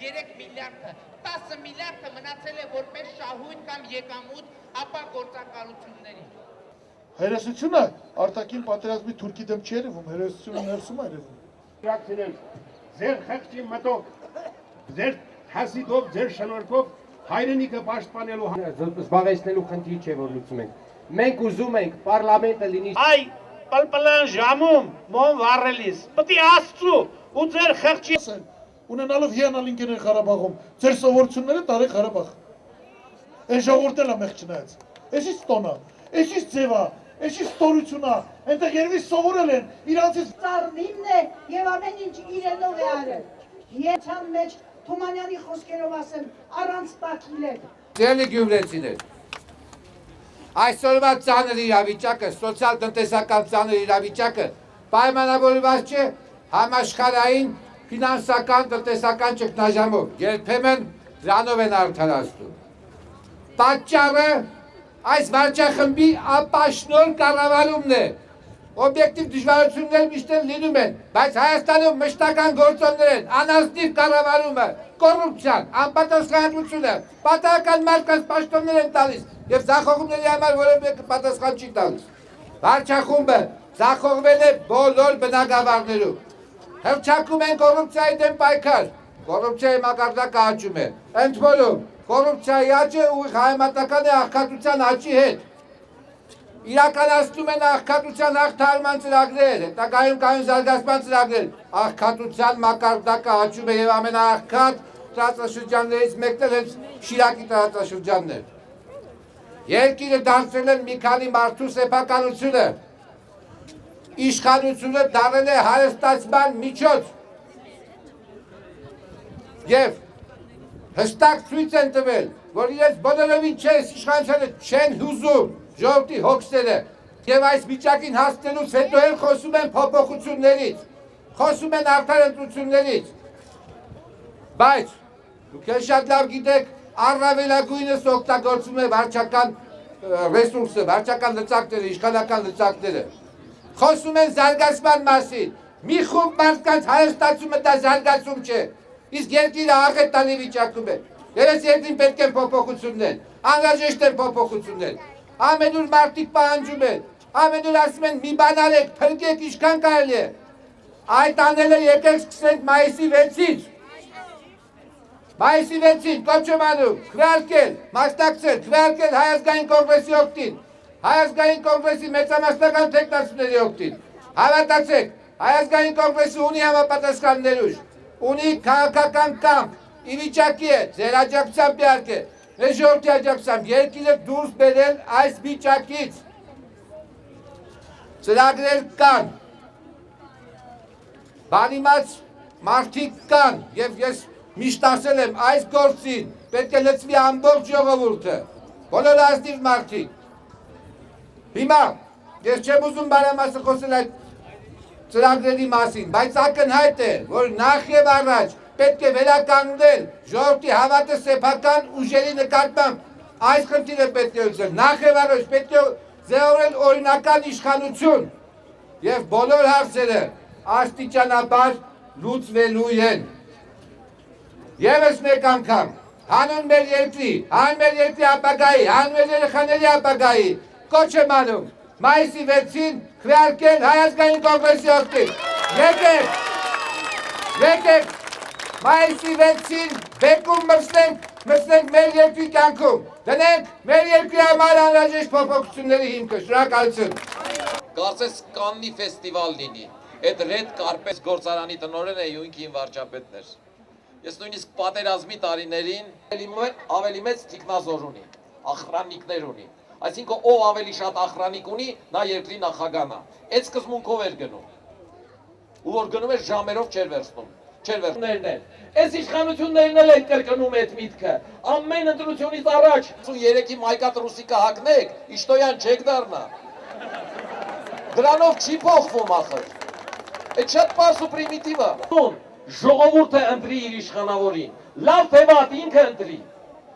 3 միլիարդը, 10 միլիարդը մնացել է որպես շահույթ կամ եկամուտ ապա գործակալությունների։ Հերոսությունը արտաքին պատերազմի թուրքի դեմ չի երևում, հերոսությունը ներսում է երևում։ Իրաքցիներ, ձեր խեղճի մտով, ձեր հասիդով, ձեր շնորհքով հայրենիքը պաշտպանելու զբաղեցնելու խնդիր չէ, որ լուծում ենք։ Մենք ուզում ենք պարլամենտը լինի Այ պլպլան ժամում մոմ վառելիս, պտի աստծու ու ձեր խեղճի ունենալով հիանալ ինքերեն Ղարաբաղում, ձեր սովորությունները տարեք Ղարաբաղ։ Են ժողովուրդն էլ ամեղ չնայած։ Էսի ստոնա, էսի ձևա, էսի ստորությունա, այնտեղ երևի սովորել են, իրանցից ծառնիմն է եւ ամեն ինչ իրենով է արել։ Եթան մեջ Թումանյանի խոսքերով ասեմ, առանց տակիլեր։ Ձերնի գյումրեցիներ, այսօրվա ծանր իրավիճակը, սոցիալ-տնտեսական ծանր իրավիճակը պայմանավորված չէ համաշխարհային ֆինանսական տնտեսական ճգնաժամով, երբեմն դրանով են արդարացնում։ Պատճառը այս վարչախմբի ապաշնոր կառավարումն է։ Օբյեկտիվ դժվարություններ միշտ լինում են, բայց Հայաստանում մշտական գործոններ են, անազնիվ կառավարումը, կոռուպցիան, անպատասխանատվությունը, պատահական մարդկանց պաշտոններ են տալիս եւ ձախողումների համար որևէ պատասխան չի տալիս։ Վարչախումբը ձախողվել է բոլոր բնագավառներում։ Հռչակում են կոռուպցիայի դեմ պայքար, կոռուպցիայի մակարդակը աճում է։ Ընդ որում, կոռուպցիայի աճը ուղիղ համեմատական է աղքատության աճի հետ։ Իրականացնում են աղքատության հաղթահարման ծրագրեր, հետագայում կայուն զարգացման ծրագրեր, աղքատության մակարդակը աճում է եւ ամենաաղքատ տարածաշրջաններից մեկն էլ Շիրակի տարածաշրջանն է։ Երկիրը դարձել են մի քանի մարդու սեփականությունը, իշխանությունը դարձել է հարստացման միջոց եւ հստակ ցույց են տվել, որ իրենց բոլորովին իշխանությանը չեն հուզում ժողովրդի հոգսերը եւ այս վիճակին հասնելուց հետո էլ խոսում են փոփոխություններից, խոսում են արդար ընտրություններից, բայց դուք շատ լավ գիտեք, առավելագույնս օգտագործում է վարչական ռեսուրսը, վարչական լծակները, իշխանական լծակները, խոսում են զարգացման մասին, մի խումբ մարդկանց հարստացումը դա զարգացում չէ, իսկ երկիրը աղետալի վիճակում է, եւ այս երկրին պետք են փոփոխություններ, անհրաժեշտ են փոփոխություններ, ամենուր մարդիկ պահանջում են, ամենուր ասում են մի բան արեք, փրկեք ինչքան կարելի է, այդ անելը եկեք սկսենք մայիսի 6-ից, մայիսի 6-ին կոչ եմ անում, քվեարկել, մասնակցել, քվեարկել Հայ ազգային կոնգրեսի օգտին, Հայ ազգային կոնգրեսի մեծամասնական թեկնածուների օգտին, հավատացեք, Հայ ազգային կոնգրեսը ունի համապատասխան ներուժ, ունի քաղաքական կամք, ի վիճակի է, ձեր աջակցությամբ իհարկե, մեր ժողովրդի աջակցությամբ երկիրը դուրս բերել այս վիճակից։ Ծրագրեր կան, բանիմաց մարդիկ կան եւ ես միշտ ասել եմ այս գործին պետք է լծվի ամբողջ ժողովուրդը, բոլոր ազնիվ մարդիկ։ Հիմա ես չեմ ուզում բարամասը խոսել այդ ծրագրերի մասին, բայց ակնհայտ է, որ նախ եւ առաջ պետք է վերականգնել ժողովրդի հավատը սեփական ուժերի նկատմամբ այս խնդիրը պետք է լուծել, նախ եւ առաջ պետք է ձևավորել օրինական իշխանություն եւ բոլոր հարցերը աստիճանաբար լուծվելու են։ Եվս մեկ անգամ հանուն մեր երկրի, հանուն մեր երկրի ապագայի, հանուն մեր երեխաների ապագայի կոչ եմ անում մայիսի 6-ին քվեարկել Հայ ազգային կոնգրեսի օգտին։ Եկեք մայիսի 6-ին բեկում մտցնենք մեր երկրի կյանքում, դնենք մեր երկրի համար անհրաժեշտ փոփոխությունների հիմքը։ Շնորհակալություն։ Կարծես Կաննի ֆեստիվալ լինի։ Այդ Ռեդ Կարպետ գործարանի տնօրենը ինքին վարչապետն էր։ Ես նույնիսկ պատերազմի տարիներին ավելի մեծ թիկնազոր ունի, ախրանիկներ ունի։ Այսինքն ով ավելի շատ ախրանիկ ունի, նա երկրի նախագահն է։ Այդ սկզբունքով էր գնում։ Ու որ գնում էր ժամերով չէր վերցնում։ Այս իշխանություններն էլ են կրկնում այդ միտքը, ամեն ընտրությունից առաջ 3-ի մայկատ ռուսիկա հագնեք, իշտոյան չեք դառնա։ Դրանով չի փոխվում ախր։ Այդ շատ պարզ ու պրիմիտիվ է։ Ժողովուրդը ընտրի իր իշխանավորին, լավ թե վատ ինքը ընտրի։